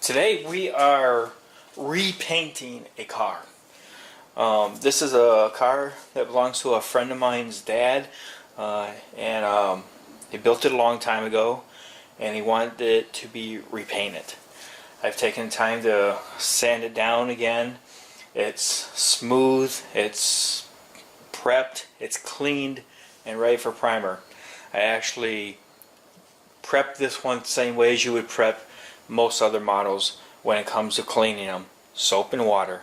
Today we are repainting a car. This is a car that belongs to a friend of mine's dad, and he built it a long time ago, and he wanted it to be repainted. I've taken time to sand it down again. It's smooth, it's prepped, it's cleaned, and ready for primer. I actually prepped this one the same way as you would prep most other models when it comes to cleaning them. Soap and water.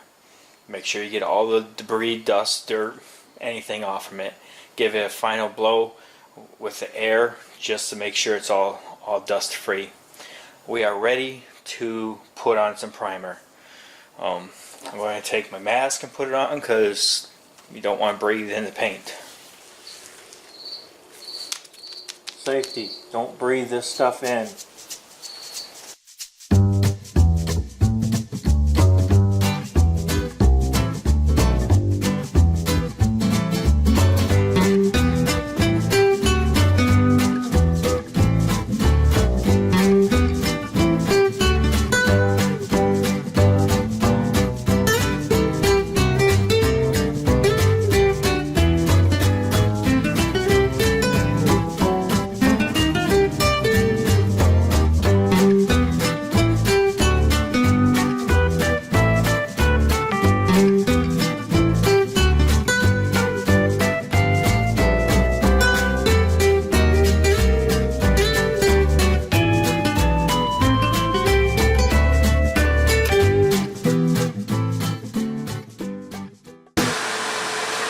Make sure you get all the debris, dust, dirt, anything off from it. Give it a final blow with the air just to make sure it's all dust free. We are ready to put on some primer. I'm going to take my mask and put it on because you don't want to breathe in the paint. Safety. Don't breathe this stuff in.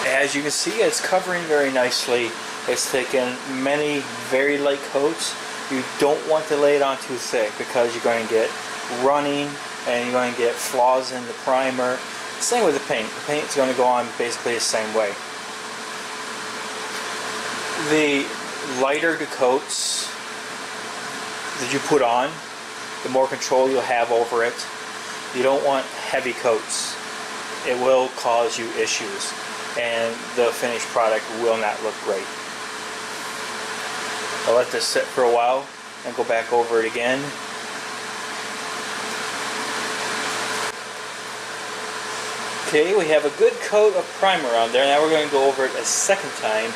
As you can see, it's covering very nicely. It's taken many very light coats. You don't want to lay it on too thick because you're going to get running and you're going to get flaws in the primer. Same with the paint. The paint's going to go on basically the same way. The lighter the coats that you put on, the more control you'll have over it. You don't want heavy coats. It will cause you issues, and the finished product will not look great. I'll let this sit for a while and go back over it again. Okay, we have a good coat of primer on there. Now we're going to go over it a second time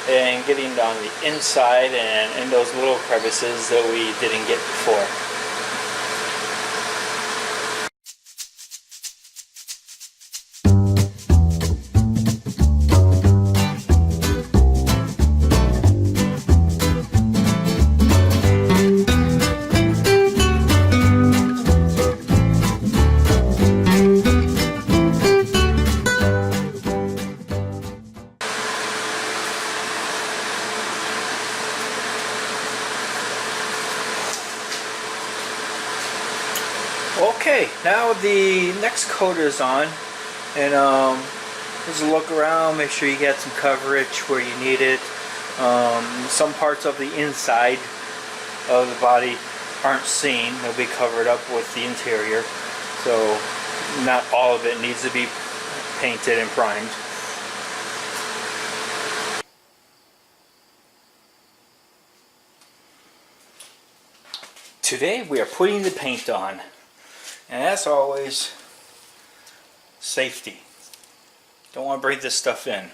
and getting it on the inside and in those little crevices that we didn't get before. Okay, now the next coat is on, and just look around, make sure you get some coverage where you need it. Some parts of the inside of the body aren't seen, they'll be covered up with the interior, so not all of it needs to be painted and primed. Today we are putting the paint on. And as always, safety. Don't want to breathe this stuff in.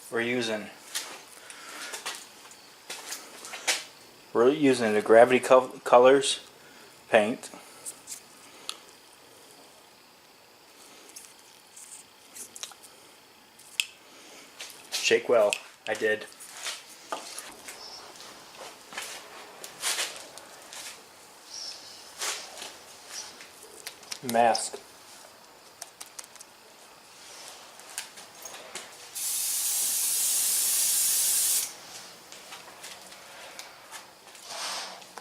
We're using the Gravity Colors paint. Shake well. I did. Mask.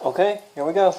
Okay, here we go.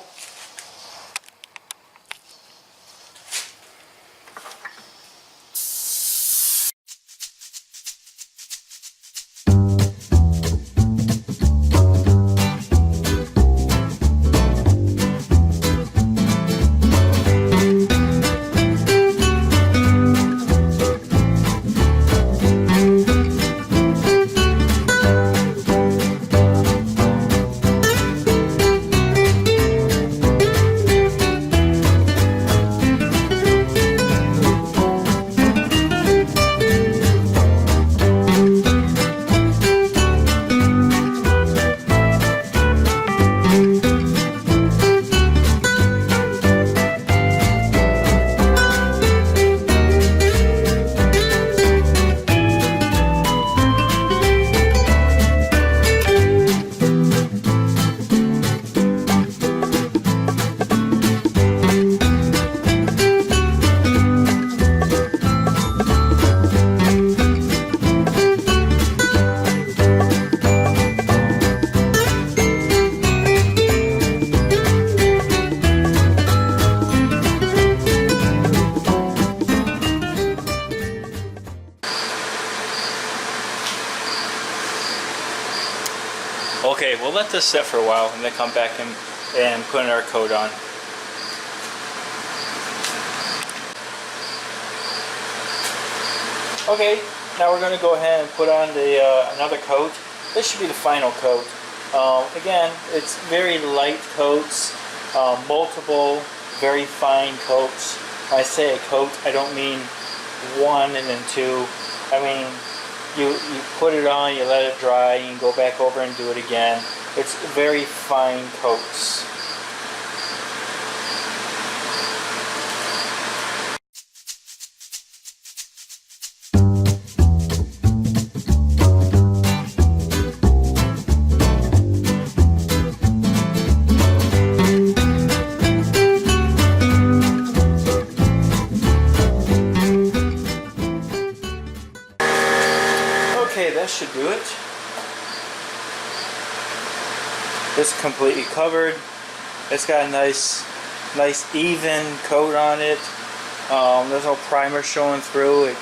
Okay, we'll let this sit for a while and then come back and put our coat on. Okay, now we're going to go ahead and put on the another coat. This should be the final coat. Again, it's very light coats, multiple, very fine coats. When I say a coat, I don't mean one and then two. I mean, you put it on, you let it dry, you can go back over and do it again. It's very fine coats. Okay, that should do it. It's completely covered. It's got a nice even coat on it. There's no primer showing through. It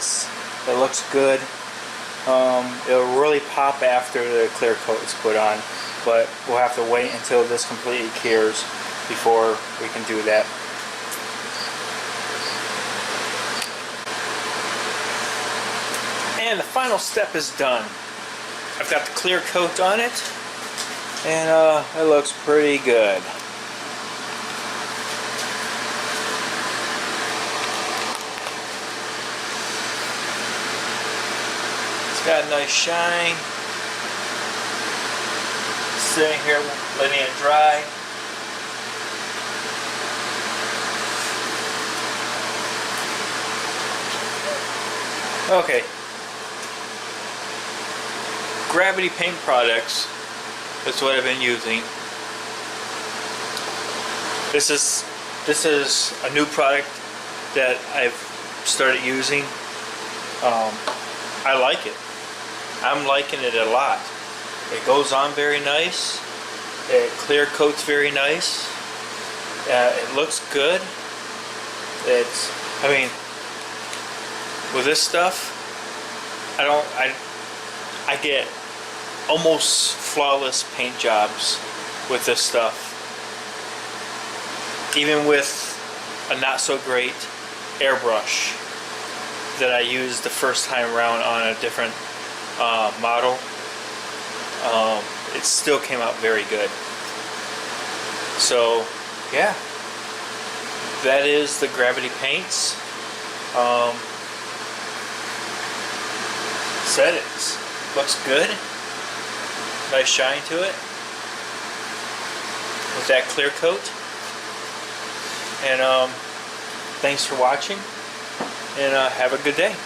looks good. It'll really pop after the clear coat is put on, but we'll have to wait until this completely cures before we can do that. And the final step is done. I've got the clear coat on it, and it looks pretty good. It's got a nice shine. Sitting here letting it dry. Okay. Gravity paint products. That's what I've been using. This is a new product that I've started using. I like it. I'm liking it a lot. It goes on very nice. It clear coats very nice. It looks good. I mean, with this stuff, I get almost flawless paint jobs with this stuff. Even with a not so great airbrush that I used the first time around on a different model, it still came out very good. So yeah, that is the Gravity paints. Said it looks good. Nice shine to it with that clear coat. And thanks for watching, and have a good day.